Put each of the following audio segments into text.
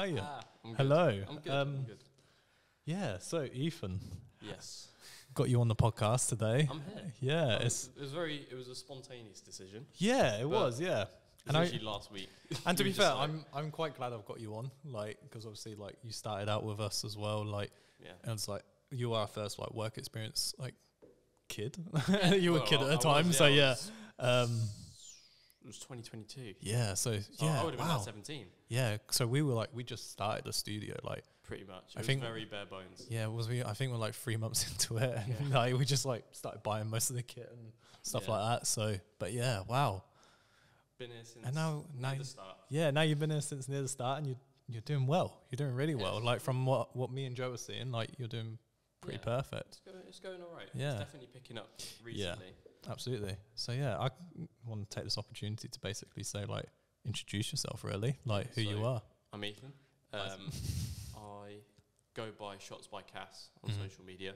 you? I'm good. Hello. I'm good. I'm good. Yeah, so Ethan. Yes. Got you on the podcast today. I'm here. Yeah. It was a spontaneous decision. Yeah, it was, yeah. It was actually last week. And to We be fair, just, I'm quite glad I've got you on, like, because obviously, like, you started out with us as well, like, yeah. and it's like, you were our first, like, work experience, like, kid. You were a kid at the I time, was, so yeah. It was 2022. yeah, so, So yeah, I would have been wow. about 17. Yeah, so we were, like, we just started the studio, like, Pretty much. I It think- was very bare bones. yeah, I think we're, like, 3 months into it, and, like, we just, like, started buying most of the kit and stuff Yeah. like that, so, but yeah, wow. Been here since And now near the start. yeah, now you've been here since near the start, and you're doing well. You're doing really well. Like from what me and Joe were seeing, like you're doing pretty perfect. It's going all right. Yeah. It's definitely picking up recently. Absolutely. So yeah, I want to take this opportunity to basically say like introduce yourself, really, like who you So- are. I'm Ethan. Nice. I go by Shots by Cass on Mhm. social media.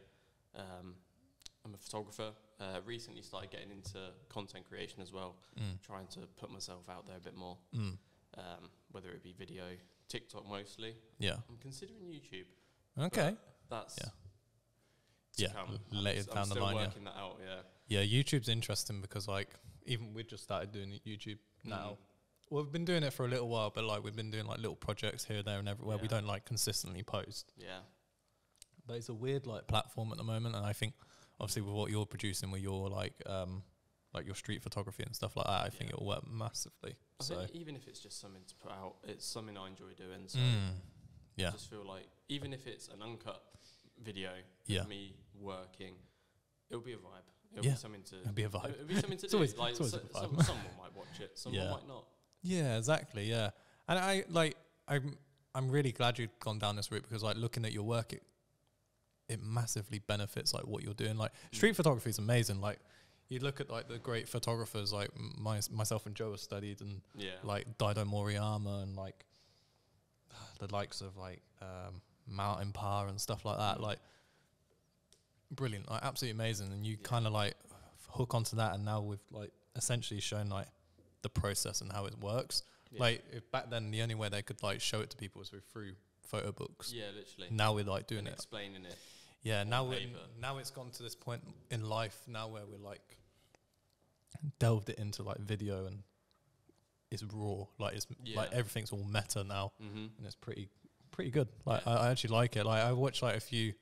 I'm a photographer. Recently started getting into content creation as well, trying to put myself out there a bit more, whether it be video, TikTok mostly. Yeah. I'm considering YouTube. Okay. That's Yeah. to Yeah, come. later I'm down the still line, yeah. working that out. Yeah. Yeah, YouTube's interesting because like even we just started doing YouTube now. Well, we've been doing it for a little while, but like we've been doing like little projects here, there, and everywhere. We Yeah. don't like consistently post. Yeah. But it's a weird like platform at the moment, and I think obviously with what you're producing, with your like your street photography and stuff like that, I think Yeah. it'll work massively. I So think even if it's just something to put out, it's something I enjoy doing. So yeah, I just feel like even if it's an uncut video Yeah. of me working, it'll be a vibe. It'll Yeah. be something to. it'll be a vibe. It'll be something to It's do. always- Like it's always a vibe. someone might watch it, someone Yeah. might not. Yeah, exactly. Yeah, and I'm really glad you've gone down this route because like looking at your work, it massively benefits like what you're doing. Like street photography is amazing. Like you look at like the great photographers like myself and Joe have studied and Yeah. like Dido Moriyama and like the likes of like Mountain Par and stuff like that. Like brilliant, like absolutely amazing. And you kind of like hook onto that, and now we've like essentially shown like the process and how it works. Yeah. Like if back then the only way they could like show it to people was through photo books. Yeah, literally. Now we're like doing And it. explaining it. Yeah, on now paper. now it's gone to this point in life now where we're like delved it into like video and it's raw. Like it's like Yeah. everything's all meta now, Mm-hmm. and it's pretty good. Like Yeah. I actually like it. Like I've watched a few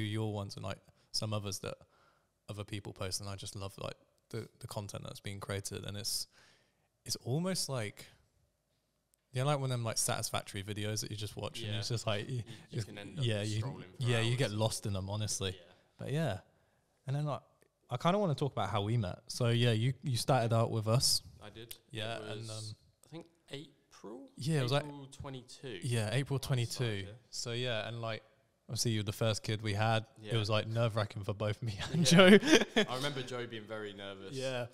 of your ones and like some others that other people post, and I just love like the content that's being created, and it's almost like like one of them like satisfactory videos that you just watch and Yeah. it's just like You can end up you strolling for you hours. get lost in them honestly. Yeah. But yeah, and then like I kind of want to talk about how we met. So yeah, you started out with us. I did. Yeah, It and was, I think April. yeah, it was like April 22. yeah, April I started 22. here. So yeah, and like obviously you were the first kid we had. It Yeah. was like nerve wracking for both me and Yeah. Joe. I remember Joe being very nervous. Yeah,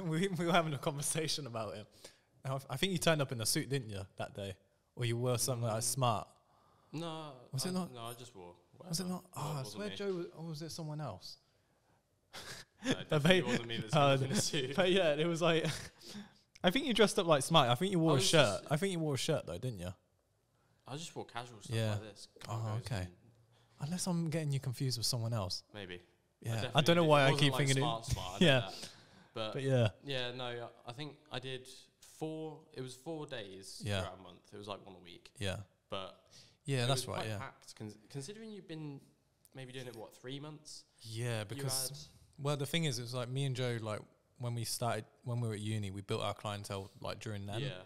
we were having a conversation about it. I think you turned up in a suit, didn't you, that day? Or you wore something like smart. No. Was it not? No, I just wore. Was it not? No, Oh, I wasn't swear me. Joe was, or was it someone else? No, it But definitely ba- wasn't me that's in a suit. But yeah, it was like, I think you dressed up like smart. I think you wore a was shirt. just- I think you wore a shirt though, didn't you? I just wore casual stuff Yeah. like this. Oh, cargos okay. and Unless I'm getting you confused with someone else. Maybe. Yeah, I definitely don't know did. why It I wasn't keep like thinking smart, it. I know Yeah. that. But yeah, yeah, no, I think I did 4. It was 4 days Yeah. throughout a month. It was like one a week. yeah, But yeah. it That's was right. quite Yeah, packed, considering you've been maybe doing it 3 months. yeah. You Because well, the thing is, it was like me and Joe. Like when we were at uni, we built our clientele like during had, then. yeah,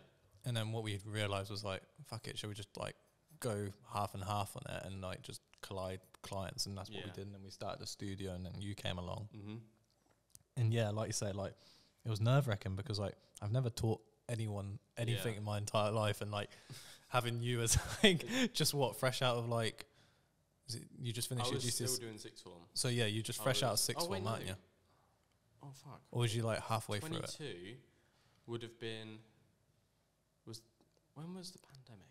And then what we realised was like, fuck it, shall we just like go half and half on it and like just collide clients, and that's what we Yeah. did. And then we started the studio, and then you came along. mm-hmm. And yeah, like you say, like it was nerve wracking because like I've never taught anyone anything Yeah. in my entire life, and like having you as like just fresh out of like, you just I finished your was still GCSE. doing sixth form. So yeah, you just I fresh out of was- sixth oh, wait, form, aren't no. you? Oh fuck! Or was you like halfway through it? 22 would have been. When was the pandemic?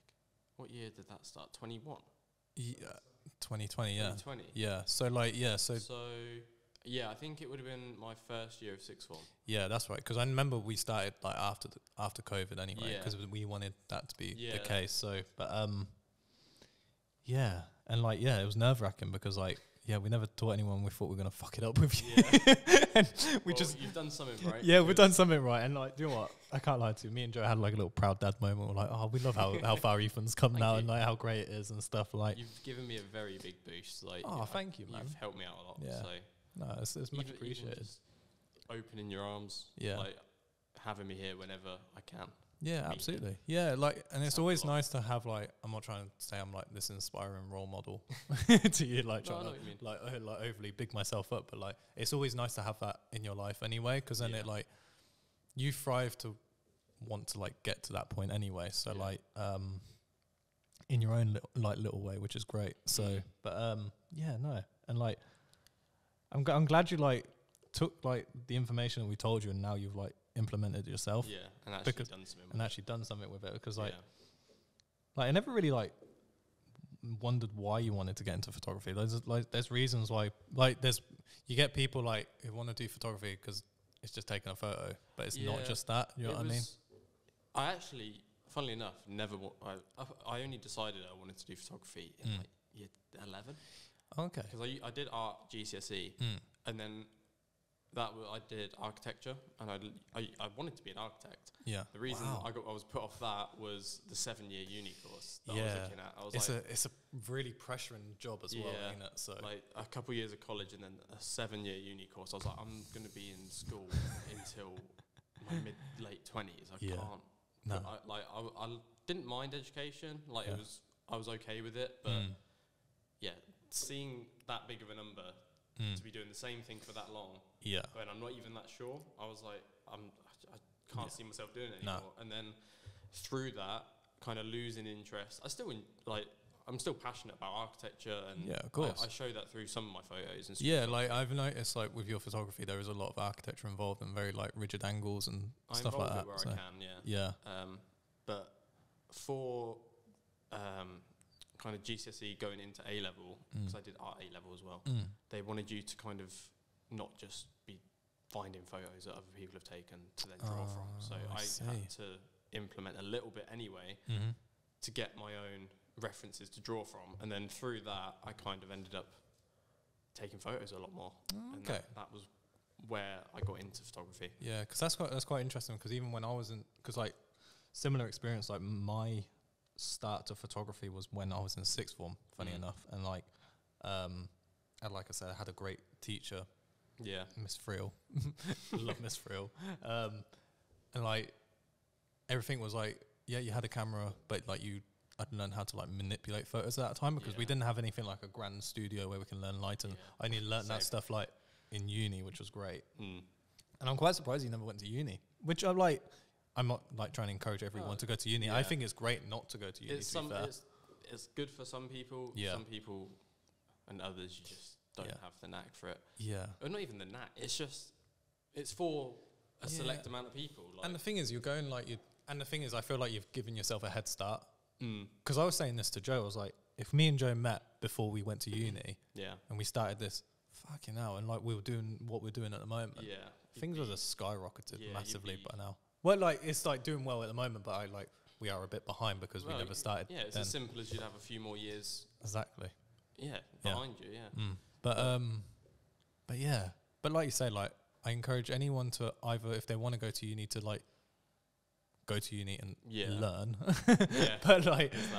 What year did that start? 21. Yeah, 2020. Yeah, 2020. yeah. So like yeah, so So Yeah, I think it would have been my first year of sixth form. Yeah, that's right. Because I remember we started like after COVID anyway, Yeah. because we wanted that to be the Yeah. case. So, but yeah, and like it was nerve wracking because like we never taught anyone. We thought we were gonna fuck it up with you, and we just you've done something right. Yeah, we've done something right, and like, do you know what? I can't lie to you. Me and Joe had like a little proud dad moment. We're like, oh, we love how far Ethan's come Thank now, you. and like how great it is and stuff. Like, You've given me a very big boost. Like, thank you, man. You've helped me out a lot. Yeah. So No, it's much even appreciated. just opening your arms. Yeah. Like having me here whenever I can. Yeah, Me. absolutely. Yeah, like, and it's Sounds always a lot. nice to have like. I'm not trying to say I'm like this inspiring role model to you, like No, I trying know to what you mean. like overly big myself up, but like it's always nice to have that in your life anyway, because then Yeah. it like you thrive to want to like get to that point anyway. So Yeah. like in your own little way, which is great. So, but no, and like I'm glad you like took like the information that we told you, and now you've like implemented it yourself. Yeah, and actually Because- done something. And actually done something with it, because like yeah. I never really like wondered why you wanted to get into photography. There's reasons why, like you get people like who want to do photography because it's just taking a photo, but it's not Yeah. just that. You know what I mean? I actually, funnily enough, never. I only decided I wanted to do photography in like year 11 Okay. because I did art GCSE, and then I did architecture, and I wanted to be an architect. Yeah. The reason Wow. I was put off that was the 7-year uni course that I was Yeah. looking at. I was It's a really pressuring job as well, Yeah. ain't it? So like a couple years of college and then a 7-year uni course. I was like, I'm going to be in school until my late 20s. I Yeah. can't. No. I didn't mind education. Like Yeah. I was okay with it, but yeah, seeing that big of a number to be doing the same thing for that long, yeah. when I'm not even that sure, I was like, I can't see myself doing it No. anymore. And then through that, kind of losing interest. I'm still passionate about architecture, and Yeah, of course. I show that through some of my photos and stuff. Yeah, like I've noticed, like with your photography, there is a lot of architecture involved and very like rigid angles and I stuff like involve that. it where so I can, yeah. yeah, But for kind of GCSE going into A level, because I did art A level as well, they wanted you to kind of not just be finding photos that other people have taken to then draw from. So I I see. had to implement a little bit anyway to get my own references to draw from, and then through that I kind of ended up taking photos a lot more. And Okay. that was where I got into photography. Yeah, because that's quite interesting. Because even when I was in, because like similar experience, like my start to photography was when I was in sixth form. Funny enough, and like, and like I said, I had a great teacher, Yeah. Miss Friel. Love Miss Friel. And like everything was like, yeah, you had a camera, but like I'd learned how to like manipulate photos at that time, because we Yeah. didn't have anything like a grand studio where we can learn light, and Yeah. I only learned that Same. stuff like in uni, which was great. Mm. And I'm quite surprised you never went to uni, which I'm not like trying to encourage everyone to go to uni. I yeah. think it's great not to go to uni, It's to be fair. it's good for some people. Yeah. Some people and others, you just don't Yeah. have the knack for it. Yeah. Or not even the knack. It's for a select Yeah. amount of people. Like, And the thing is, you're going like you. And the thing is, I feel like you've given yourself a head start. mm, Because I was saying this to Joe. I was like, if me and Joe met before we went to uni yeah, and we started this, fucking hell, and like we were doing what we're doing at the moment, yeah. things would have skyrocketed yeah, you'd massively be- by now. Well, like it's like doing well at the moment, but we are a bit behind because we Well, never started. Yeah, it's then. as simple as you'd have a few more years. Exactly. Yeah, Yeah. behind you. Yeah. But yeah, but like you say, like I encourage anyone to either, if they want to go to uni, to like go to uni and Yeah. learn, Yeah. but like, There's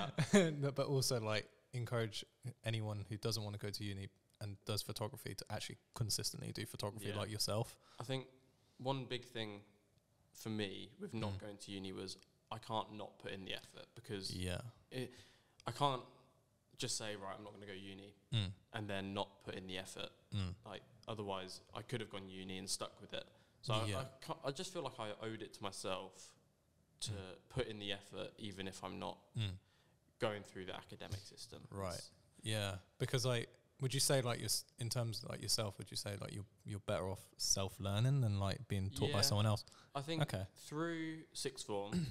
that. but also like encourage anyone who doesn't want to go to uni and does photography to actually consistently do photography Yeah. like yourself. I think one big thing for me with not going to uni was I can't not put in the effort, because Yeah. I can't just say, right, I'm not going to go uni and then not put in the effort. Like, otherwise I could have gone uni and stuck with it. So Yeah. I just feel like I owed it to myself to put in the effort, even if I'm not going through the academic system. Right. It's- Yeah, because like, would you say like in terms of like yourself, would you say like you're better off self-learning than like being taught by Yeah. someone else? I think Okay. through sixth form,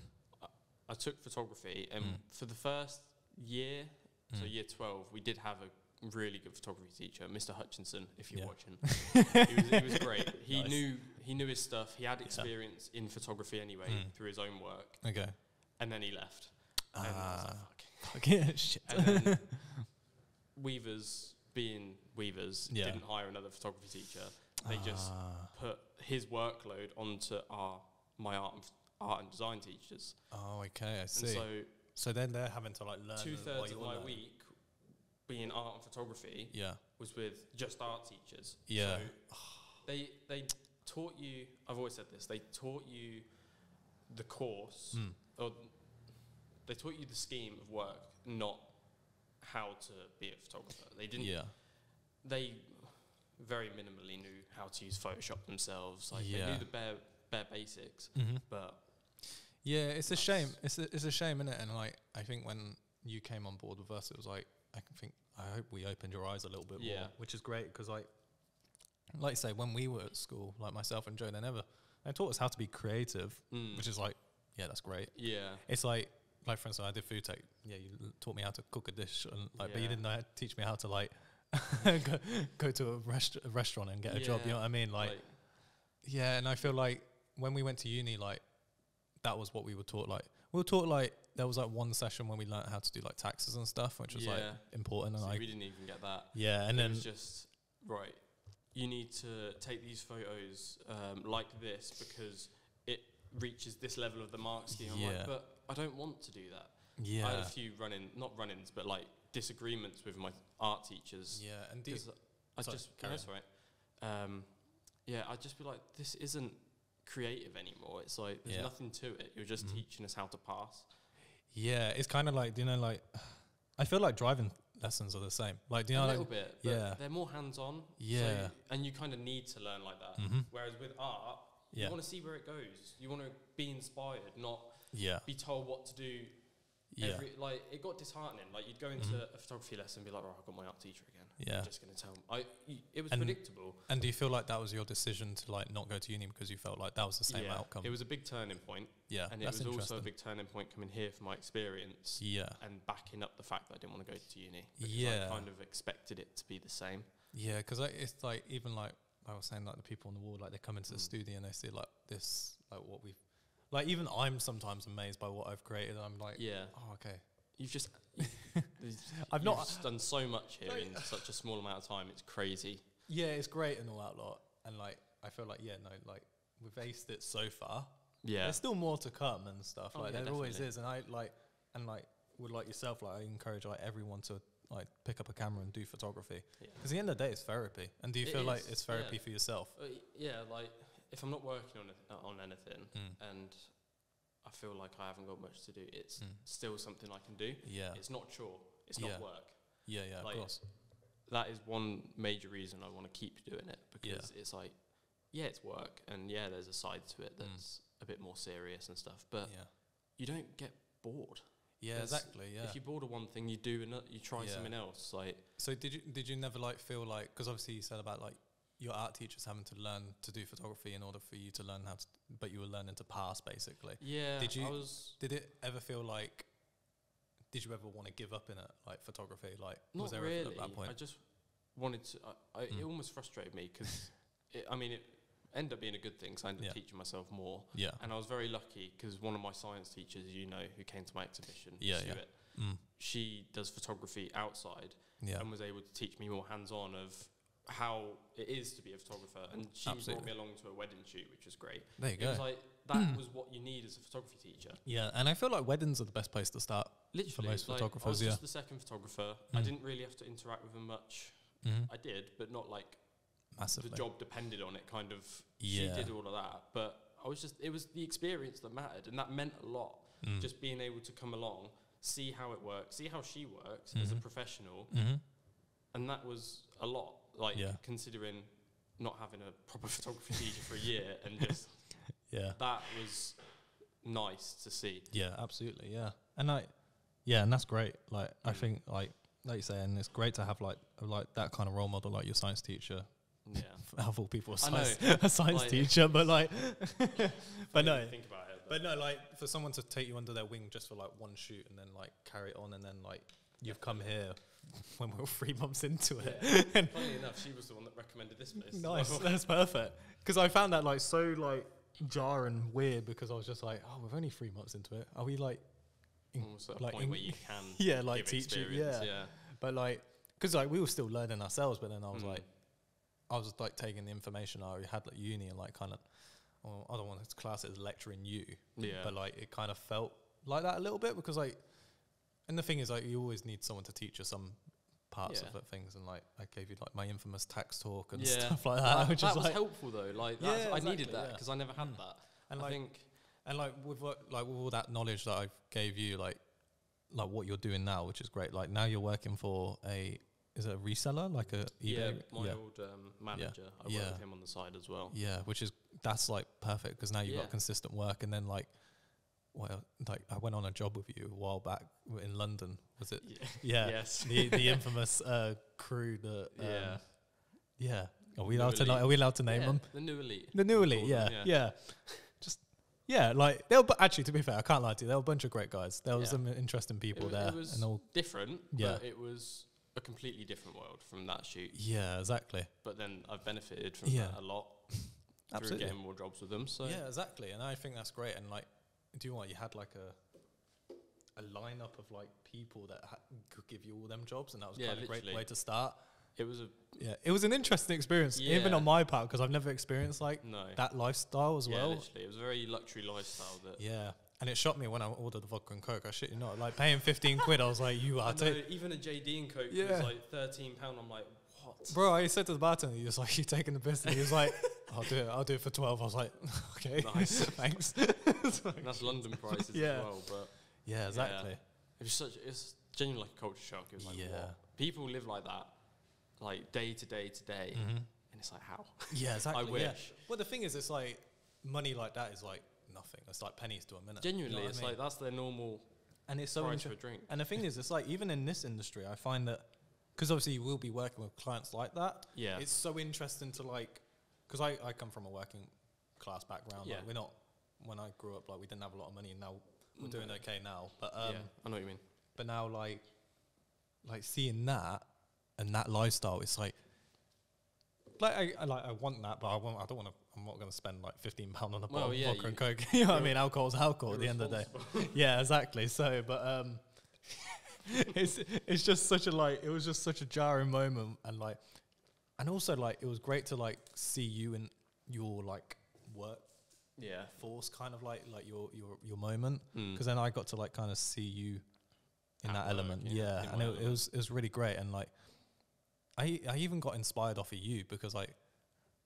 I took photography, and for the first year, so year 12, we did have really good photography teacher, Mr. Hutchinson, if you're Yeah. watching. He was great. He Nice. knew his stuff. He had experience in photography anyway through his own work. Okay. And then he left. And I was like, fuck. Okay. Shit. And then Weavers, being Weavers, didn't hire another photography teacher. They just put his workload onto my art and design teachers. Oh, okay, I see. And so then they're having to like learn. 2/3 of my week being art and photography was with just art teachers. Yeah. So they taught you, I've always said this, they taught you the course, or they taught you the scheme of work, not how to be a photographer. They didn't. Yeah. They very minimally knew how to use Photoshop themselves. Like they knew the bare basics, but yeah, it's a shame. It's a shame, isn't it? And like I think when you came on board with us, it was like I hope we opened your eyes a little bit more, which is great because like you say, when we were at school, like myself and Joe, they taught us how to be creative, which is like that's great. Yeah, it's like for instance, I did food tech. Yeah, you taught me how to cook a dish, and like, but you didn't teach me how to like go to a restaurant and get a job. You know what I mean? Like, yeah. And I feel like when we went to uni, like that was what we were taught. Like we were taught like there was like one session when we learned how to do like taxes and stuff, which was like important. And we didn't even get that. Yeah, and then it was just right. You need to take these photos like this because it reaches this level of the mark scheme. I'm like, but I don't want to do that. Yeah, I had a few not run-ins, but like disagreements with my art teachers. Yeah, and that's right. I'd just be like, this isn't creative anymore. It's like there's nothing to it. You're just teaching us how to pass. Yeah, it's kind of like, do you know, like I feel like driving lessons are the same. Like, do you know, a little bit, but they're more hands-on. Yeah, so, and you kind of need to learn like that. Whereas with art, you want to see where it goes. You want to be inspired, not be told what to do. Like it got disheartening. Like you'd go into a photography lesson and be like, "Oh, I've got my art teacher again." Yeah, I'm just going to tell him. It was predictable. And do you feel like that was your decision to like not go to uni because you felt like that was the same outcome? It was a big turning point. Yeah, and it was also a big turning point coming here from my experience. Yeah, and backing up the fact that I didn't want to go to uni. Because I kind of expected it to be the same. Yeah, because it's like even like I was saying, like the people on the wall, like they come into the studio and they see like this, like what we've. Like, even I'm sometimes amazed by what I've created. And I'm like, oh, okay. You've just... I've done so much here in such a small amount of time. It's crazy. Yeah, it's great and all that lot. And, like, I feel like, like, we've aced it so far. Yeah. There's still more to come and stuff. Like, there always is. And with, like, yourself, like, I encourage, like, everyone to, like, pick up a camera and do photography. Because at the end of the day, it's therapy. And do you feel like it's therapy for yourself? Like... If I'm not working on anything and I feel like I haven't got much to do, it's still something I can do. Yeah. It's not chore. It's not work. Yeah, like, of course. That is one major reason I want to keep doing it because it's like, it's work and there's a side to it that's a bit more serious and stuff, but you don't get bored. Yeah, exactly. Yeah. If you're bored of one thing, you try something else. Like, so did you never like feel like, because obviously you said about like your art teachers having to learn to do photography in order for you to learn how to, but you were learning to pass basically. Yeah. Did it ever feel like, did you ever want to give up in it, like photography? Like, not was there really. at that point? I just wanted to, it almost frustrated me because, it ended up being a good thing because I ended up teaching myself more. Yeah. And I was very lucky because one of my science teachers, who came to my exhibition, she does photography outside and was able to teach me more hands-on of how it is to be a photographer, and she brought me along to a wedding shoot, which was great. There you go. It was like that was what you need as a photography teacher. Yeah, and I feel like weddings are the best place to start. Literally, for most photographers. I was just the second photographer. I didn't really have to interact with them much. I did, but not like massively. The job depended on it. Kind of. She did all of that, but it was the experience that mattered, and that meant a lot. Just being able to come along, see how it works, see how she works as a professional, and that was a lot. Like, considering not having a proper photography teacher for a year and just... That was nice to see. Yeah, absolutely, And, and that's great. Like, I think, like you say, and it's great to have, like that kind of role model, like your science teacher. Yeah. Out of all people, a science teacher, but, like... but no. Think about it. But no, like, for someone to take you under their wing just for, like, one shoot and then, like, carry it on and then, like... you've come here when we're 3 months into it. And funny enough, she was the one that recommended this place. Nice, that's perfect. Because I found that like so like jarring weird because I was just like, oh, we're only 3 months into it. Are we like, almost at a point where you can yeah, like give teaching, experience, yeah. But like, because like we were still learning ourselves, but then I was like, I was like taking the information I had at uni and like kind of, well, I don't want to class it as lecturing you, but like it kind of felt like that a little bit because like, and the thing is like you always need someone to teach you some parts of things, and like I gave you like my infamous tax talk and stuff like that, which that is was like helpful though. Like that's, I needed that because I never had that. And I like, think, and like with all that knowledge that I gave you, like what you're doing now, which is great. Like now you're working for is it a reseller, like a eBay? My old manager, I work with him on the side as well. Yeah, that's like perfect because now you've got consistent work, and then like, well, like I went on a job with you a while back in London. Was it? Yeah. Yes. the infamous crew that. Yeah. Are we allowed to name them? The New Elite. The New Elite. Yeah. Just. Yeah, like they were. Actually, to be fair, I can't lie to you. There were a bunch of great guys. There was some interesting people there. It was and all different. But it was a completely different world from that shoot. Yeah, exactly. But then I've benefited from that a lot. Absolutely. Through getting more jobs with them. So yeah, exactly. And I think that's great. And like, do you know what? You had like a lineup of like people that could give you all them jobs, and that was kind of a great way to start. It was an interesting experience, even on my part, because I've never experienced like that lifestyle as well. Literally, it was a very luxury lifestyle. And it shocked me when I ordered the vodka and coke. I shit you not, like paying 15 quid. I was like, you are even a JD and coke was like £13. I'm like, what? Bro, I said to the bartender, he was like, you taking the piss? And he was like, I'll do it for 12. I was like, okay, nice, thanks. And that's London prices as well, but exactly. It's genuinely like a culture shock. It was like, what? People live like that, like day to day to day, and it's like, how? Yeah, exactly. I wish. Well, the thing is, it's like money like that is like nothing. It's like pennies to a minute. Genuinely, you know it's like that's their normal. And it's so price for a drink. And the thing is, it's like even in this industry, I find that because obviously you will be working with clients like that. Yeah, it's so interesting to like, because I come from a working class background. Yeah, like we're not. When I grew up, like we didn't have a lot of money, and now we're doing okay now. But I know what you mean. But now, like seeing that and that lifestyle, it's like I want that, but I don't want to. I'm not going to spend like £15 on a bottle of vodka and coke. You know what I mean? Alcohol's alcohol at the end of the day. Yeah, exactly. So, but it's just such a it was just such a jarring moment, and also like it was great to like see you in your like work. Yeah, force kind of like your moment, because then I got to like kind of see you in that element. Yeah, and it was really great, and like I even got inspired off of you because like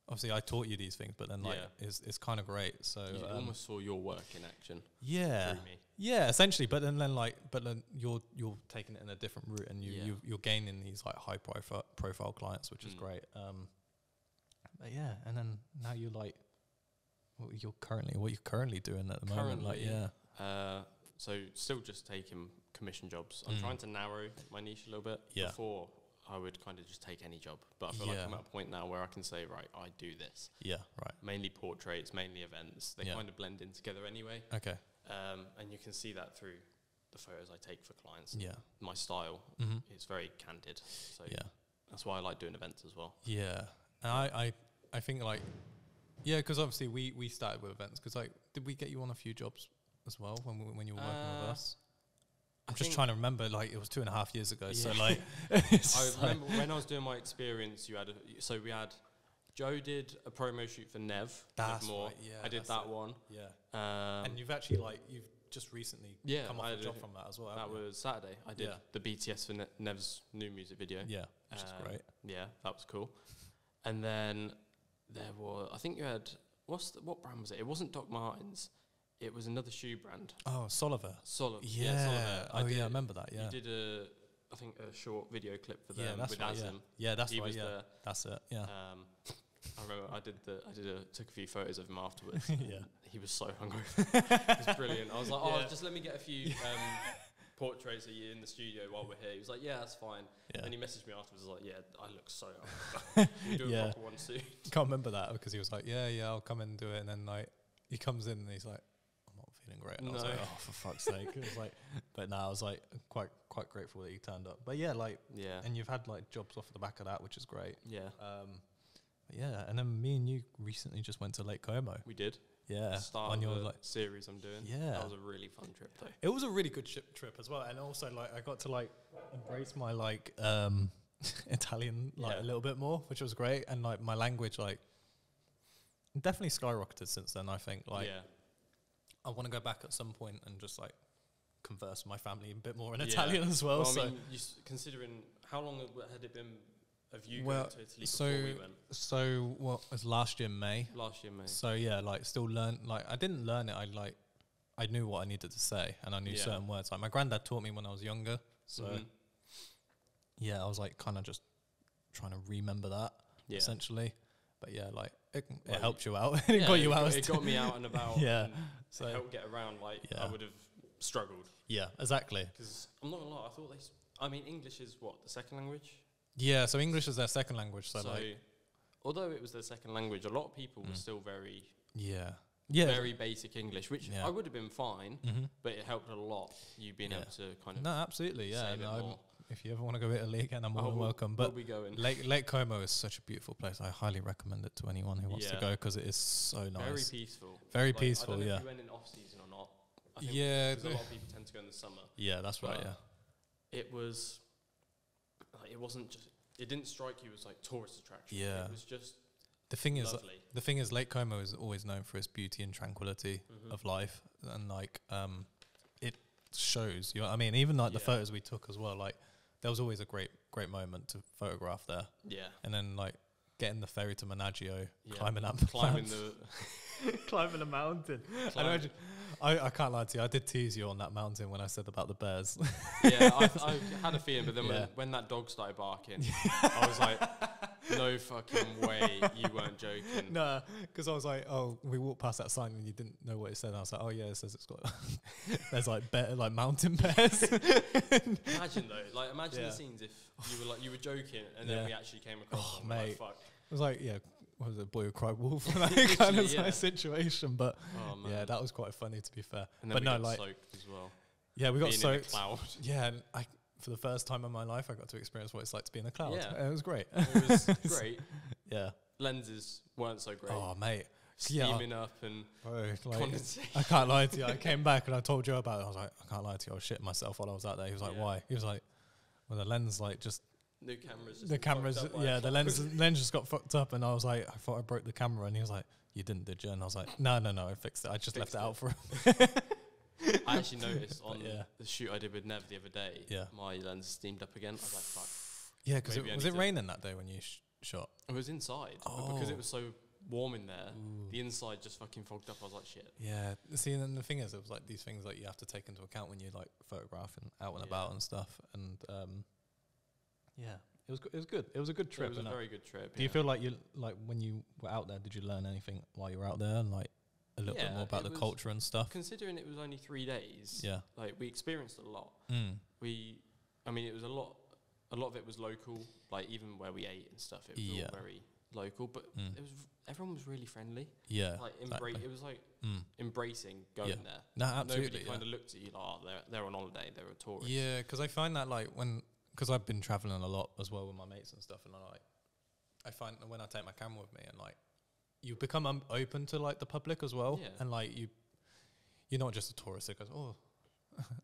obviously I taught you these things, but then like it's kind of great. So you almost saw your work in action. Yeah, through me. Yeah, essentially. But then you're taking it in a different route, and you're gaining these like high profile clients, which is great. But yeah, and then now you're like. What you're currently doing at the moment, so still just taking commission jobs. I'm trying to narrow my niche a little bit. Yeah. Before I would kind of just take any job, but I feel like I'm at a point now where I can say, right, I do this. Yeah, right. Mainly portraits, mainly events. They kind of blend in together anyway. Okay. And you can see that through the photos I take for clients. Yeah. My style is very candid. So that's why I like doing events as well. Yeah, and I think like. Yeah, because obviously we started with events. Because like, did we get you on a few jobs as well when you were working with us? I'm just trying to remember. Like, it was 2.5 years ago. Yeah. So like, I remember when I was doing my experience. We had Joe did a promo shoot for Nev. That's more. Right. Yeah, I did that one. Yeah. And you've actually you've just recently come off a job from that as well. That was Saturday. I did the BTS for Nev's new music video. Yeah, which is great. Yeah, that was cool. And then. There was, I think you had, what brand was it? It wasn't Doc Martens. It was another shoe brand. Oh, Soliver. Yeah, Soliver. I remember that, yeah. You did a short video clip for them with Azim. Yeah, that's right, there. That's it, yeah. I remember I took a few photos of him afterwards. Yeah. He was so hungover. It was brilliant. I was like, just let me get a few portraits of you in the studio while we're here. He was like, yeah, that's fine. Yeah. And he messaged me afterwards. Like, yeah, I look so hungover. We'll do a proper one soon. Can't remember that because he was like, yeah, I'll come in and do it. And then like he comes in and he's like, I'm not feeling great. And I was like, oh, for fuck's sake. It was like, But no, I was like quite grateful that you turned up. But yeah, like and you've had like jobs off the back of that, which is great. Yeah. Yeah, and then me and you recently just went to Lake Como. We did. Yeah, Start of the series I'm doing. Yeah, that was a really fun trip though. It was a really good trip as well, and also like I got to like embrace my like Italian like a little bit more, which was great, and like my language like definitely skyrocketed since then. I think like I want to go back at some point and just like converse with my family a bit more in Italian as well. So I mean, considering how long had it been of you going to Italy before we went? So what was last year May? Last year May. So yeah, like still learn. Like I didn't learn it. I knew what I needed to say, and I knew certain words. Like my granddad taught me when I was younger. So yeah, I was like kind of just trying to remember that essentially. But yeah, like it helped you out. It got you out. It got me out and about. Yeah, and so helped get around. Like I would have struggled. Yeah, exactly. Because I'm not gonna lie, I thought I mean, English is what, the second language? Yeah, so English is their second language. So like, although it was their second language, a lot of people were still very very basic English, which I would have been fine, but it helped a lot. You being able to kind of absolutely, yeah. If you ever want to go to Italy again, I'm more than welcome. But we'll be going. Lake Como is such a beautiful place. I highly recommend it to anyone who wants to go because it is so nice. Very peaceful. Very peaceful. I don't know if you went in off season or not. I think because a lot of people tend to go in the summer. Yeah, that's right. Yeah, it was. It wasn't just. It didn't strike you as like tourist attraction. Yeah, it was just. The thing is, Lake Como is always known for its beauty and tranquility of life, and like it shows. You know what I mean? Even like the photos we took as well. Like there was always a great moment to photograph there. Yeah, and then like getting the ferry to Menaggio, climbing the mountain. I can't lie to you. I did tease you on that mountain when I said about the bears. Yeah, I had a feeling, but then when that dog started barking, I was like, no fucking way you weren't joking. Nah, because I was like, oh, we walked past that sign and you didn't know what it said. And I was like, oh yeah, it says it's got there's like mountain bears. Imagine though, like imagine the scenes if you were joking and then we actually came across them. Mate, like, fuck. It was like what was it, Boy Who Cried Wolf, that kind of situation. But yeah, that was quite funny to be fair. And then we got soaked as well. Yeah, we got being soaked. In a cloud. Yeah, and for the first time in my life, I got to experience what it's like to be in a cloud. Yeah, it was great. It was great. Yeah, lenses weren't so great. Oh mate, steaming up and condensation. I can't lie to you. I came back and I told Joe about it. I was like, I can't lie to you. I was shitting myself while I was out there. He was like, why? He was like, well, the lens like just. New cameras. The lens just got fucked up, and I was like, I thought I broke the camera, and he was like, you didn't, did you? And I was like, no, I fixed it. I just left it out for him. I actually noticed on the shoot I did with Nev the other day, my lens steamed up again. I was like, fuck. Yeah, because was it raining that day when you shot? It was inside, but because it was so warm in there, the inside just fucking fogged up. I was like, shit. Yeah, see, and then the thing is, it was like these things like you have to take into account when you like photographing out and about and stuff, and yeah, it was good. It was a good trip. It was a very good trip. Do you feel like when you were out there, did you learn anything while you were out there, and like a little bit more about the culture and stuff? Considering it was only 3 days, like we experienced a lot. It was a lot of it was local, like even where we ate and stuff. It was all very local, but everyone was really friendly. Yeah, like it was like embracing going there. No, absolutely. Nobody kind of looked at you like, oh, they're on holiday, they're a tourist. Yeah, because I find that like because I've been traveling a lot as well with my mates and stuff, and I find that when I take my camera with me, and like you become open to like the public as well, and like you're not just a tourist that goes, oh,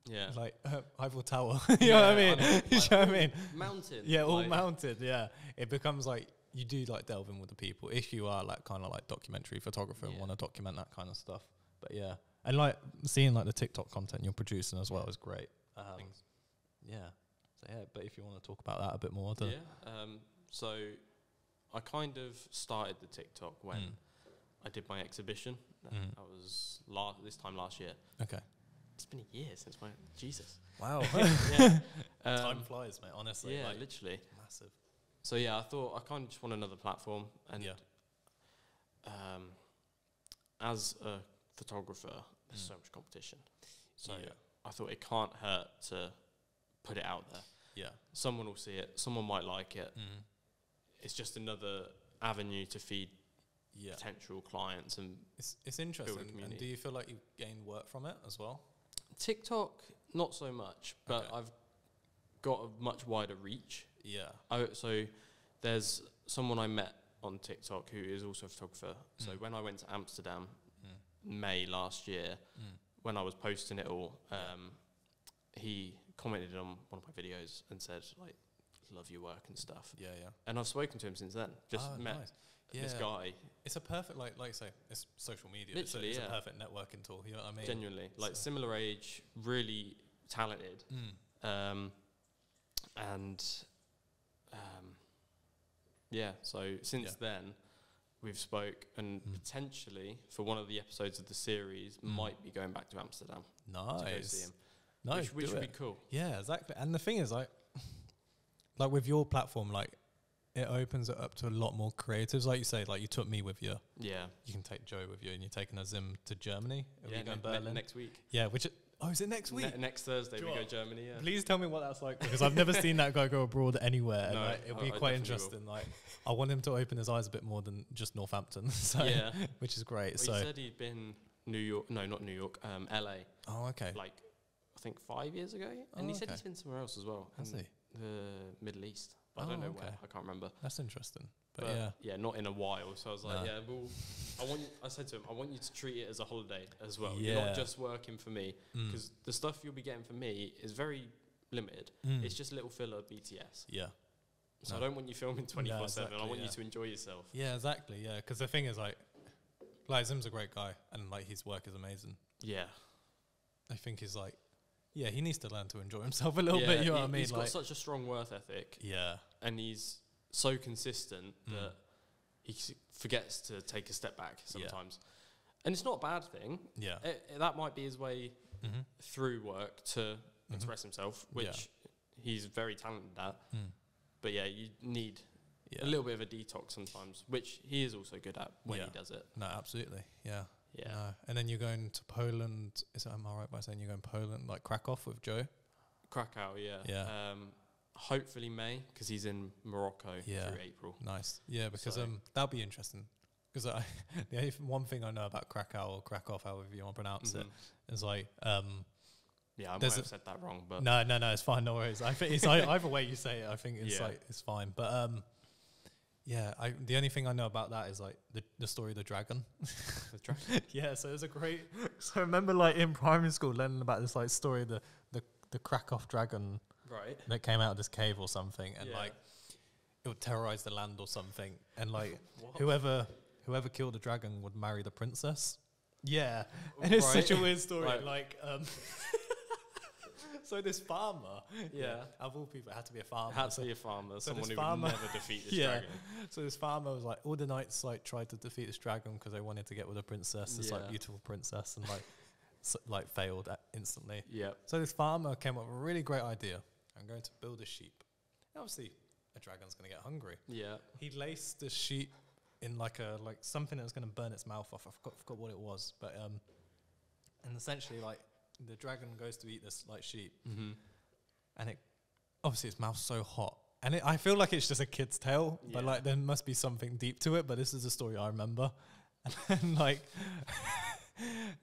yeah, like Eiffel Tower, you know what I mean? You know what I mean? Mountain, all mounted. Yeah, it becomes like you do like delve in with the people if you are like kind of like documentary photographer and want to document that kind of stuff. But yeah, and like seeing like the TikTok content you're producing as well is great. Yeah. So yeah, but if you want to talk about that a bit more, so I kind of started the TikTok when I did my exhibition. That was this time last year. Okay, it's been a year since my Jesus. Wow, time flies, mate. Honestly, yeah, like literally massive. So yeah, I thought I kind of just want another platform, and as a photographer, there's so much competition. So I thought it can't hurt to put it out there. Yeah, someone will see it. Someone might like it. It's just another avenue to feed potential clients, and it's interesting. And do you feel like you gain work from it as well? TikTok Not so much, but Okay. I've got a much wider reach. Yeah. So there's someone I met on TikTok who is also a photographer. So when I went to Amsterdam May last year, when I was posting it all, he commented on one of my videos and said, like, love your work and stuff. Yeah, yeah. And I've spoken to him since then. Just met nice. this guy. It's a perfect, like you say, it's social media. Literally, it's a perfect networking tool. You know what I mean? Genuinely. Like, similar age, really talented. So since then, we've spoke and potentially for one of the episodes of the series might be going back to Amsterdam to go see him. Nice. Which would be cool. Yeah, exactly. And the thing is, like with your platform, like it opens it up to a lot more creatives. Like you say, like you took me with you. Yeah. You can take Joe with you, and you're taking Azim to Germany. Are we going Berlin next week. Yeah, is it next week? Next Thursday we go Germany. Yeah. Please tell me what that's like, because I've never seen that guy go abroad anywhere. No, and like, it'll be I quite definitely interesting. Like, I want him to open his eyes a bit more than just Northampton. So, Yeah. which is great. Well, so he said he'd been New York. No, not New York. LA. Oh, okay. Like, I think 5 years ago. And he said he's been somewhere else as well. Has he? The Middle East. But I don't know where. I can't remember. That's interesting. But yeah, not in a while. So I was like, I said to him, I want you to treat it as a holiday as well. Yeah. You're not just working for me, because the stuff you'll be getting from me is very limited. It's just little filler BTS. Yeah. So I don't want you filming 24/7. exactly, I want you to enjoy yourself. Yeah, exactly. Yeah, because the thing is, like Zim's a great guy, and like his work is amazing. Yeah. I think he's like, he needs to learn to enjoy himself a little bit. You know what I mean? He's got such a strong work ethic. Yeah. And he's so consistent that he forgets to take a step back sometimes. And it's not a bad thing. Yeah. That might be his way through work to express himself, which he's very talented at. But yeah, you need a little bit of a detox sometimes, which he is also good at when he does it. No, absolutely. Yeah. Yeah. No. And then you're going to Poland. Am I right by saying you're going to Poland, like Krakow with Joe? Krakow, yeah. Yeah. Hopefully May, because he's in Morocco through April. Nice. Yeah, because that'll be interesting. Because the only one thing I know about Krakow or Krakow, however you want to pronounce it, is like yeah, I might have said that wrong, but no, it's fine. No worries. I think it's either way you say it. I think it's like it's fine. But the only thing I know about that is like the story of the dragon. The dragon. Yeah, so it's a great. So I remember like in primary school learning about this like story of the Krakow dragon. Right. That came out of this cave or something, and like it would terrorize the land or something, and like whoever killed the dragon would marry the princess. Yeah, and it's such a weird story. Right. Like, so this farmer, of all people, it had to be a farmer. Had to be a farmer, So someone this who farmer- would never defeat this dragon. So this farmer was like, all the knights like tried to defeat this dragon because they wanted to get with a princess, this like beautiful princess, and like failed instantly. Yeah. So this farmer came up with a really great idea. I'm going to build a sheep. Obviously, a dragon's going to get hungry. Yeah. He laced the sheep in like something that was going to burn its mouth off. I forgot what it was, but and essentially like the dragon goes to eat this like sheep, and it obviously its mouth's so hot, and I feel like it's just a kid's tale, but like there must be something deep to it. But this is the story I remember, and like.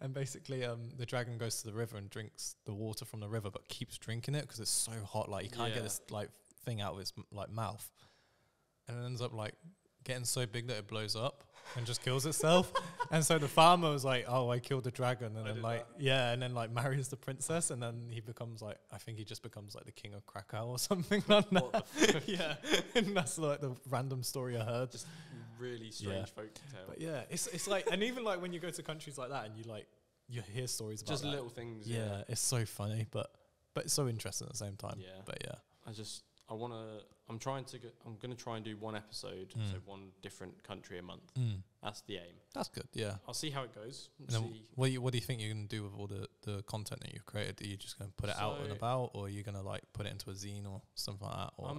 And basically, the dragon goes to the river and drinks the water from the river, but keeps drinking it because it's so hot. Like, he can't get this like thing out of his like mouth, and it ends up like getting so big that it blows up and just kills itself. And so the farmer was like, "Oh, I killed the dragon," and then like and then like marries the princess, and then he becomes like, I think he just becomes like the king of Krakow or something like that. Yeah, and that's like the random story I heard. Just really strange folk tale. But yeah, it's like, and even like when you go to countries like that and you hear stories about just that. little things. Yeah, it's so funny, but it's so interesting at the same time. Yeah. But yeah. I'm gonna try and do one episode, so one different country a month. That's the aim. That's good. Yeah. I'll see how it goes. What do you think you're gonna do with all the content that you've created? Are you just gonna put it out and about, or are you gonna like put it into a zine or something like that? Or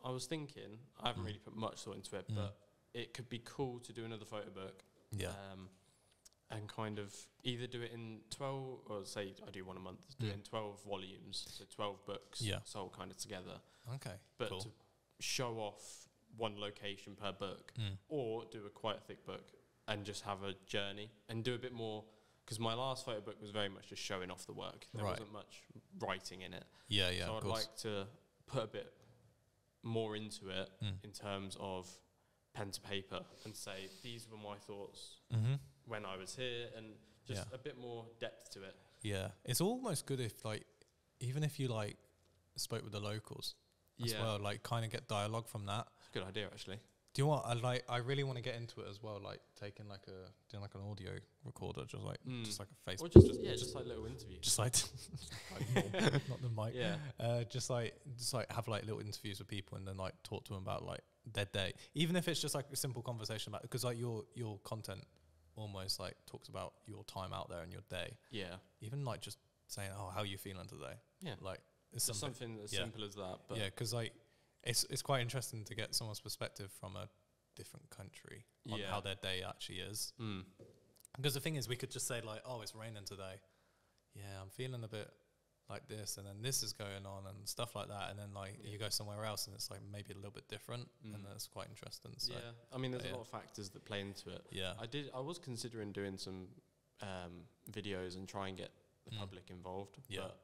I was thinking, I haven't really put much thought into it, but it could be cool to do another photo book. Yeah. And kind of either do it in 12, or say I do one a month, do it in 12 volumes, so 12 books, sold kind of together. Okay. But cool. to show off one location per book, or do a quite thick book and just have a journey and do a bit more, because my last photo book was very much just showing off the work. There wasn't much writing in it. Yeah. So I'd like to put a bit more into it in terms of pen to paper and say these were my thoughts when I was here, and just a bit more depth to it. Yeah, it's almost good if like, even if you like spoke with the locals as well, like kind of get dialogue from that. It's a good idea, actually. Do you know what I really want to get into it as well, like doing like an audio recorder, just like a Facebook, or just like little interviews, just like, not the mic, just like have like little interviews with people and then like talk to them about like their day, even if it's just like a simple conversation about, because like your content almost like talks about your time out there and your day. Yeah, even like just saying, oh, how are you feeling today? Yeah, like it's just something as simple as that. But yeah, because like it's quite interesting to get someone's perspective from a different country on how their day actually is. Because the thing is, we could just say like, oh, it's raining today. Yeah, I'm feeling a bit like this, and then this is going on and stuff like that, and then like you go somewhere else and it's like maybe a little bit different, and that's quite interesting. So I mean, there's a lot of factors that play into it. I was considering doing some videos and try and get the public involved, but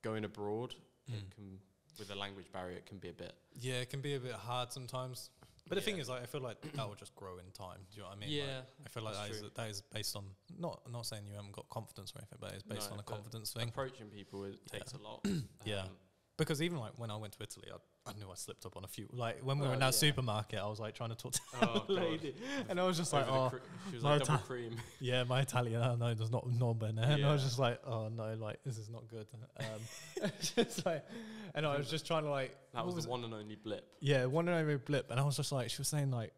going abroad, it can, with a language barrier, it can be a bit it can be a bit hard sometimes. But the thing is, like, I feel like that will just grow in time. Do you know what I mean? Yeah, like, I feel like that is based on not saying you haven't got confidence or anything, but it's based on a confidence thing. Approaching people takes a lot. Because even like when I went to Italy, I knew I slipped up on a few. Like when we were in that supermarket, I was like trying to talk to the lady, and I was just like, she was like double cream. Yeah, my Italian, no, there's not been there. And I was just like, oh no, like this is not good. Just like, and I was just trying to like. That was the one and only blip. Yeah, one and only blip, and I was just like, she was saying like,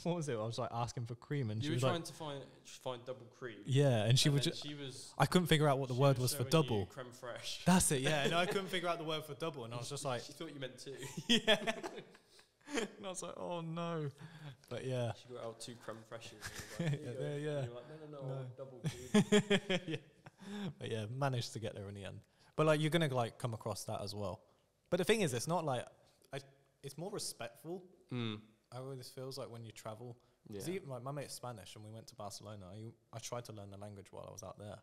what was it? I was like asking for cream, and you she were was trying like, to find double cream. Yeah, and she was just. I couldn't figure out what the word was for double. Creme fraiche. That's it. Yeah, and I couldn't figure out the word for double, and I was just like. She thought you meant two. Yeah. And I was like, oh no, but yeah. She got out 2 creme fraiches. Like, yeah. And you're like, no, double cream. Yeah. But yeah, managed to get there in the end. But like, you're gonna like come across that as well. But the thing is, it's not like it's more respectful. I always feels like when you travel. Yeah. Like my mate's Spanish, and we went to Barcelona. I tried to learn the language while I was out there.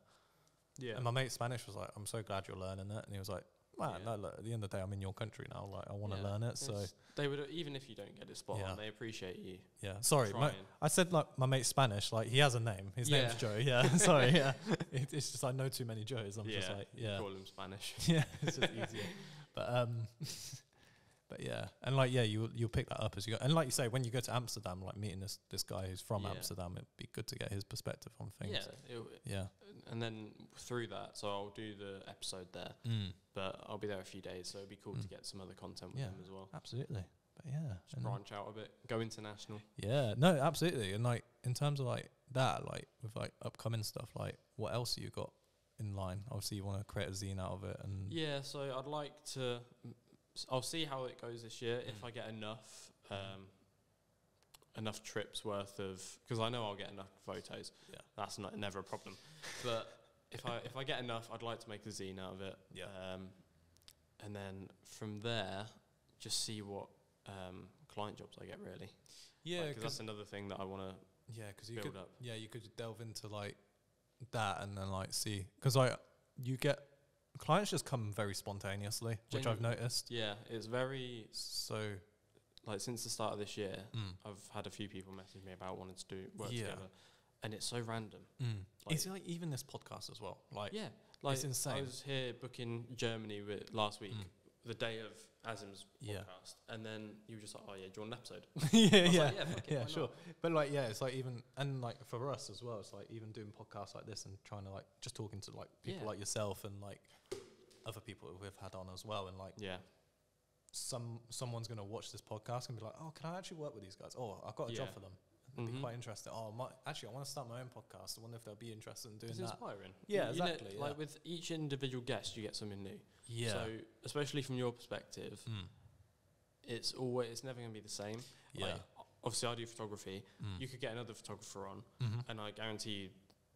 Yeah. And my mate's Spanish was like, "I'm so glad you're learning it," and he was like, "Man, no, look, at the end of the day, I'm in your country now. Like, I want to learn it." So they would, even if you don't get it spot on, they appreciate you. Yeah. Sorry, I said like my mate's Spanish. Like he has a name. His name's Joe. Yeah. Sorry. Yeah. It's just I know too many Joes. I'm just like call him Spanish. Yeah. It's just easier. But yeah, and like you'll pick that up as you go, and like you say, when you go to Amsterdam, like meeting this guy who's from Amsterdam, it'd be good to get his perspective on things. Yeah, and then through that, so I'll do the episode there, but I'll be there a few days, so it'd be cool to get some other content with him as well. Absolutely, but just branch out a bit, go international. Yeah, no, absolutely, and like in terms of like that, like with like upcoming stuff, like what else have you got in line? Obviously, you want to create a zine out of it, and so I'd like to. I'll see how it goes this year. If I get enough trips worth of, because I know I'll get enough photos. Yeah, that's never a problem. But if I get enough, I'd like to make a zine out of it. Yeah. And then from there, just see what client jobs I get really. Yeah, because that's another thing that I want to. Yeah, because you could. Up. Yeah, you could delve into like that and then like see, because like you get. Clients just come very spontaneously, which I've noticed. Yeah, it's very so. Like since the start of this year, I've had a few people message me about wanting to do work together, and it's so random. Like it's like even this podcast as well. Like like it's insane. I was here booking Germany last week, the day of Azim's podcast, and then you were just like, "Oh yeah, do you want an episode?" Yeah, sure. But like, it's like even and like for us as well, it's like even doing podcasts like this and trying to like just talking to like people like yourself and like other people who we've had on as well, and like someone's gonna watch this podcast and be like, "Oh, can I actually work with these guys? Oh, I've got a job for them." It'd be quite interesting. Oh, actually, I want to start my own podcast. I wonder if they'll be interested in doing that. It's inspiring. Yeah, exactly. Like with each individual guest, you get something new. Yeah. So especially from your perspective, it's never going to be the same. Yeah. Like, obviously, I do photography. You could get another photographer on, and I guarantee you,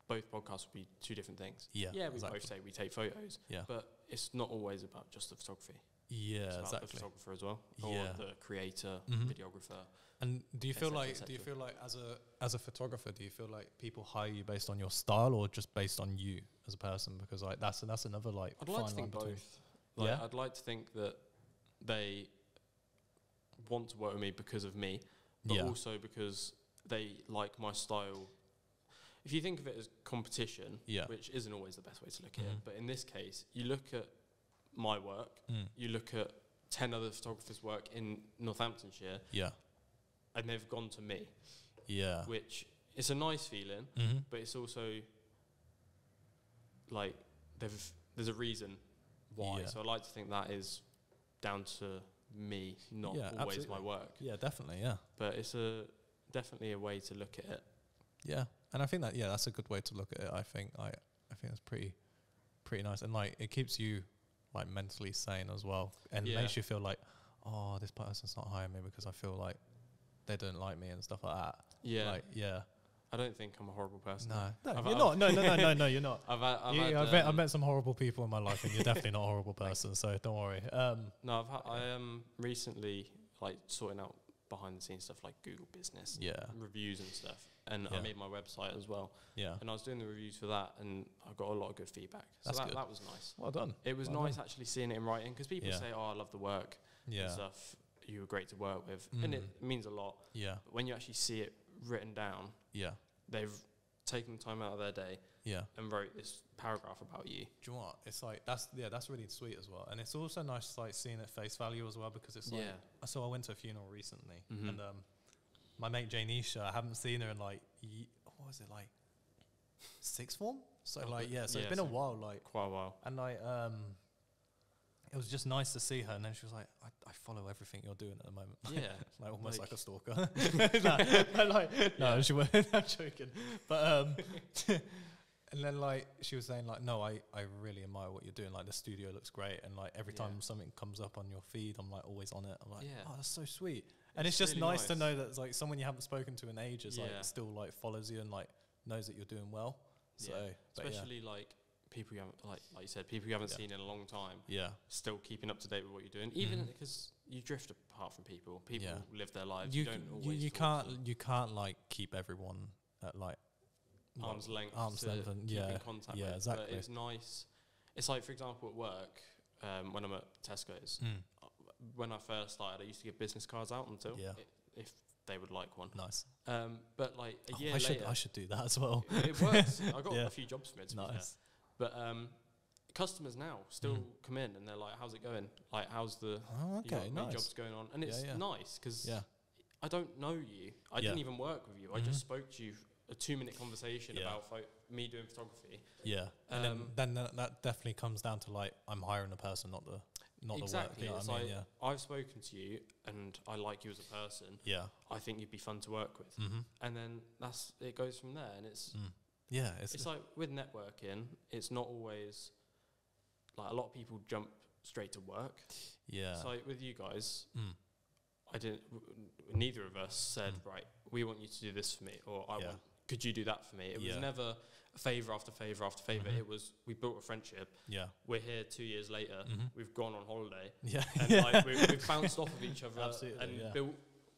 both podcasts would be 2 different things. Yeah. Yeah, we both say we take photos. Yeah. But it's not always about just the photography. Yeah, it's about exactly. the photographer as well, or Yeah. the creator, Mhm. videographer. And do you feel cetera, like et do you cetera. feel like as a photographer, do you feel like people hire you based on your style or just based on you as a person? Because like that's another like I'd like to fine line think between. both. Like, Yeah? I'd like to think that they want to work with me because of me, but Yeah. also because they like my style. If you think of it as competition, Yeah. which isn't always the best way to look at Mhm. it, but in this case, you look at my work, Mm. you look at 10 other photographers' work in Northamptonshire, Yeah. and they've gone to me, Yeah. which is a nice feeling, Mm-hmm. but it's also like there's a reason why. Yeah. So I like to think that is down to me, not Yeah, always absolutely. my work. Yeah, definitely. Yeah. But it's definitely a way to look at it. Yeah. And I think that that's a good way to look at it. I think it's pretty nice, and like it keeps you like mentally sane as well, and Yeah. makes you feel like, oh, this person's not hiring me because I feel like they don't like me and stuff like that. Yeah, Like, yeah. I don't think I'm a horrible person. No, I've- you're not. No, you're not. I've met some horrible people in my life, and you're definitely not a horrible person. So don't worry. No, I am recently like sorting out behind the scenes stuff like Google Business, Yeah. reviews and stuff, and I Yeah. made my website as well. Yeah. And I was doing the reviews for that, and I got a lot of good feedback. So That's good. that was nice. Well done. It was Well nice done. actually seeing it in writing, because people Yeah. say, "Oh, I love the work Yeah. and stuff. You were great to work with," and it means a lot. Yeah. But when you actually see it written down, Yeah. they've taken the time out of their day Yeah. and wrote this paragraph about you. Do you know what? It's like that's really sweet as well, and it's also nice like seeing it face value as well, because it's like Yeah. so I went to a funeral recently, Mhm. and my mate Janisha, I haven't seen her in like what was it, like sixth form? So Oh, like but- yeah, so yeah, it's been a so- while, like, Quite a while. and like it was just nice to see her, and then she was like, I follow everything you're doing at the moment. Yeah. Like almost like Like- a stalker. No, she wasn't. I'm joking. But and then like she was saying like, no, I really admire what you're doing. Like the studio looks great, and like every time Yeah. something comes up on your feed, I'm like always on it. I'm like, Yeah. oh, that's so sweet. And it's just really nice to know that it's like someone you haven't spoken to in ages, like Yeah. still like follows you and like knows that you're doing well. So, Yeah. but Especially like people you haven't, like you said, people you haven't Yeah. seen in a long time, yeah, still keeping up to date with what you're doing, even Mhm. because you drift apart from people. People Yeah. live their lives. you don't always you talk to can't you can't like keep everyone at like arm's length. arm's to length and keep yeah, in contact yeah, with. exactly. But it's nice. It's like, for example, at work, when I'm at Tesco's, Mm, when I first started, I used to give business cards out until Yeah. if they would like one. nice. But like a Oh, year I later, should do that as well. it works. I got Yeah. a few jobs from it, to be fair. Nice. But customers now still Mhm. come in and they're like, "How's it going? Like, how's the Oh, you got okay, many nice. jobs going on?" And it's Yeah. nice because Yeah. I don't know you. I Yeah. didn't even work with you. I Mhm. just spoke to you a 2-minute conversation Yeah. about me doing photography. Yeah, and then that definitely comes down to like I'm hiring a person, not the Exactly. work. You know It's what I mean? like, I've spoken to you and I like you as a person. Yeah. I think you'd be fun to work with. Mm-hmm. And then it goes from there. And it's Yeah. it's like with networking, it's not always like a lot of people jump straight to work. yeah. So like with you guys, Mm. neither of us said, right, we want you to do this for me, or Yeah. could you do that for me? It was Yeah. never a favour after favour after favour. Mhm. It was, we built a friendship. Yeah. We're here 2 years later. Mhm. We've gone on holiday. Yeah. And like we've bounced off of each other. Absolutely, And yeah.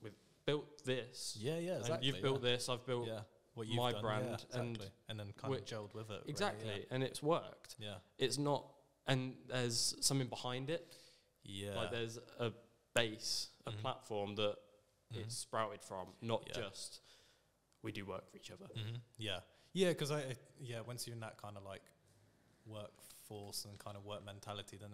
we've built this. Yeah. Yeah. And Exactly. you've built this. I've built Yeah. What you've my done, brand, yeah, and exactly. And then kind we- of gelled with it. really, exactly, and it's worked. Yeah. It's not, and there's something behind it. Yeah. Like there's a base, a Mhm. platform that Mhm. it's sprouted from, not Yeah. just we do work for each other. Mhm. Yeah. Yeah. Because once you're in that kind of like workforce and kind of work mentality, then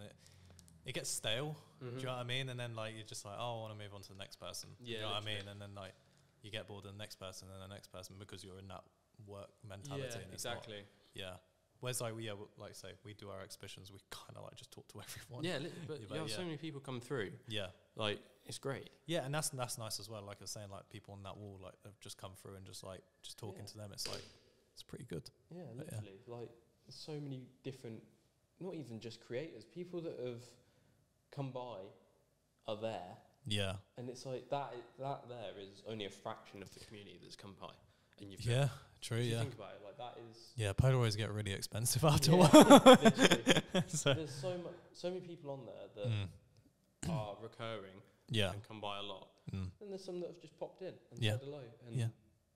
it gets stale. Do you know what I mean? And then like you're just like, oh, I want to move on to the next person. Yeah, You know what I literally. mean? And then like you get bored of the next person and the next person because you're in that work mentality. Yeah, and it's not- exactly. Yeah. Whereas like like I say, we do our exhibitions, we kind of like just talk to everyone. Yeah, but Yeah, you have yeah. so many people come through. Yeah. Like, it's great. Yeah, and that's nice as well. Like I was saying, like people on that wall, like they've just come through and just talking Yeah. to them. It's like it's pretty good. Yeah, But yeah. literally. Like, there's so many different, not even just creators, people that have come by are there. Yeah. And it's like that there is only a fraction of the community that's come by. And you've Yeah. True. if you Yeah. think about it, like that is Yeah. Polaroids get really expensive after a Yeah, while. literally. So- There's so many people on there that Mm. recurring Yeah. and come by a lot. Mm. And there's some that have just popped in and Yeah. said hello and Yeah.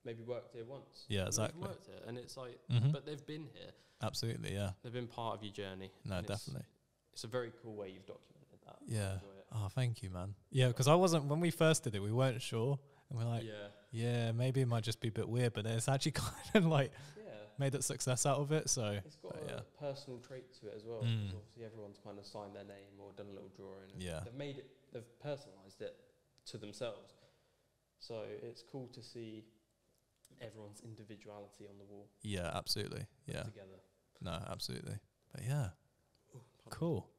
maybe worked here once. Yeah, And they've exactly. worked here, and it's like, Mhm. but they've been here. Absolutely, yeah. They've been part of your journey. No, and definitely. It's a very cool way you've documented that. I Yeah. enjoy it. Oh, thank you, man. Yeah, because I wasn't, when we first did it, we weren't sure. And we're like, yeah, maybe it might just be a bit weird, but then it's actually kind of like made a success out of it. So it's got a personal trait to it as well. Mm. 'Cause obviously everyone's kind of signed their name or done a little drawing. And Yeah. they've made it, they've personalised it to themselves. So it's cool to see everyone's individuality on the wall. Yeah, absolutely. Yeah. Together. No, absolutely. But yeah, cool.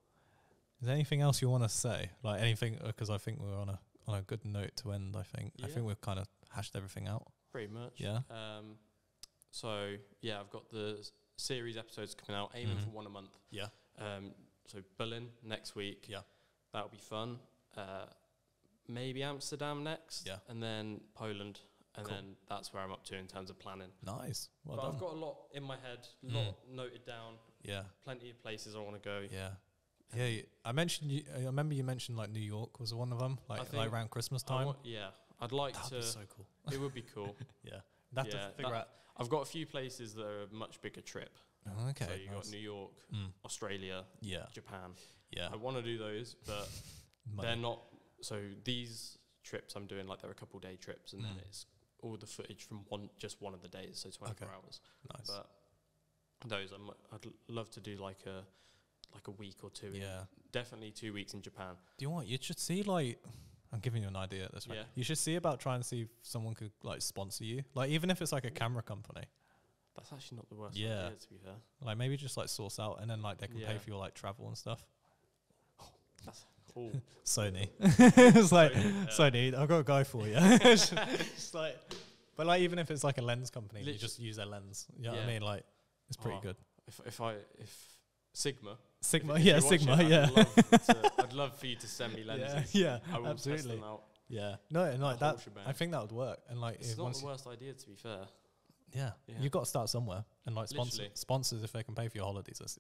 Is there anything else you want to say? Like anything? Because I think we're on a good note to end. I think we've kind of hashed everything out. Pretty much. Yeah. So yeah, I've got the series episodes coming out, aiming for one a month. Yeah. So Berlin next week. Yeah. That'll be fun. Maybe Amsterdam next. Yeah. And then Poland. And Cool. then that's where I'm up to in terms of planning. Nice. Well but done. I've got a lot in my head, a lot noted down. Yeah. Plenty of places I want to go. Yeah. Yeah. I mentioned you. I remember you mentioned like New York was one of them. Like around Christmas time. I'd like That'd to. be so cool. It would be cool. Yeah. Have to figure out. I've got a few places that are a much bigger trip. Oh, okay. So you got New York, Australia, Japan. Yeah. I want to do those, but they're not. So these trips I'm doing, like they're a couple day trips, and then it's all the footage from just one of the days, so 24 hours. Nice. But those I'd love to do like a week or two. Yeah. Definitely 2 weeks in Japan. Do you know what? You should see like. I'm giving you an idea at this rate. Yeah. You should see about trying to see if someone could like sponsor you. Like even if it's like a camera company. That's actually not the worst idea, to be fair. Like maybe just like source out and then like they can pay for your like travel and stuff. That's cool. Sony. It's like Sony, I've got a guy for you. It's like, but like even if it's like a lens company, you just use their lens. You know what I mean? Like it's pretty good. If Sigma, Sigma, if you Sigma, watch it, I'd love for you to send me lenses. Yeah, I will absolutely. test them out. Yeah, no, and like that, shebang. I think that would work. And like, It's not the worst idea, to be fair. Yeah, you've got to start somewhere, and like sponsors if they can pay for your holidays, that's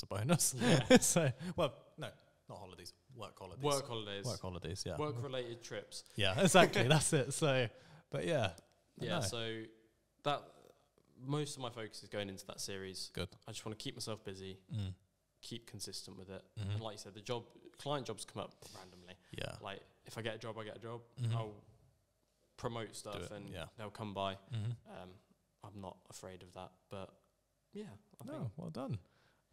a bonus. Yeah. So, well, no, not holidays, work holidays. Work holidays, yeah. Work-related trips. Yeah, exactly. That's it. So, but yeah. Yeah. So that most of my focus is going into that series. Good. I just want to keep myself busy, keep consistent with it, and like you said, the client jobs come up randomly. Yeah. Like if I get a job, I get a job. I'll promote stuff, and they'll come by. I'm not afraid of that, but yeah. I think well done.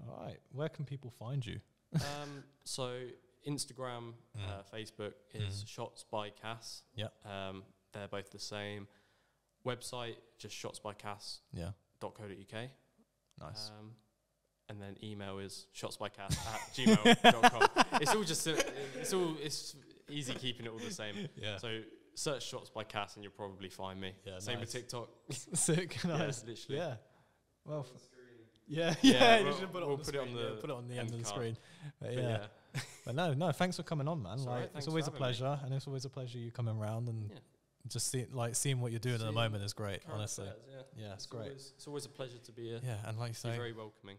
All right. Where can people find you? So Instagram, Facebook is Shots by Cass. Yeah. They're both the same. Website, just shotsbycass.co.uk. Nice. And then email is shotsbycass@gmail.com. It's all just, it's easy keeping it all the same. Yeah. So search Shots by Cass and you'll probably find me. Yeah, same with TikTok. Sick. Nice. Yeah, literally. Yeah. Well, we'll put it on the end of the card. screen. But yeah. But no, thanks for coming on, man. It's like, it's always a pleasure, and it's always a pleasure you coming around and just seeing what you're doing at the moment is great. Honestly, affairs, it's great. It's always a pleasure to be here. Yeah, and like you say, very welcoming.